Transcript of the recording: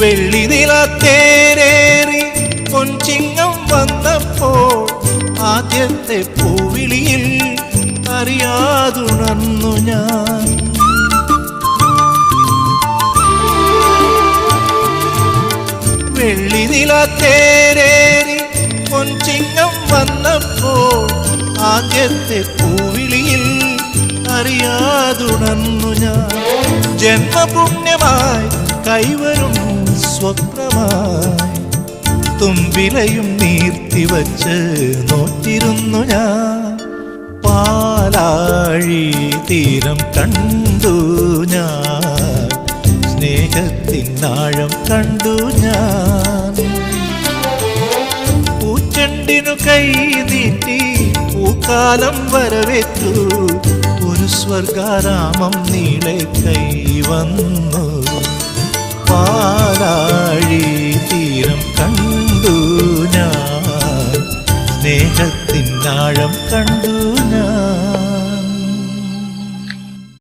വെള്ളി നിലത്തേരേറി പൊൻചിങ്ങം വന്നപ്പോൾ ആദ്യത്തെ പൂവിളിയിൽ അറിയാതുണർന്നു ഞാൻ. വെള്ളി നിലത്തേരേറി പൊൻചിങ്ങം വന്നപ്പോൾ ആദ്യത്തെ പൂവിളിയിൽ അറിയാതുണർന്നു ഞാൻ. ജന്മപുണ്യമായി കൈവരും സ്വപ്നമായി തുമ്പിലയും നീർത്തിവച്ച് നോറ്റിരുന്നു ഞാൻ. പാലാഴി തീരം കണ്ടു ഞാൻ, സ്നേഹത്തിനാഴം കണ്ടു ഞാൻ. പൂച്ചെണ്ടിനു കൈ നീട്ടി പൂക്കാലം വരവേറ്റു, ഒരു സ്വർഗാരാമം നീളെ കൈവന്നു. പാലാഴി തീരം കണ്ടു ഞാൻ, സ്നേഹത്തിനാഴം കണ്ടു ഞാൻ.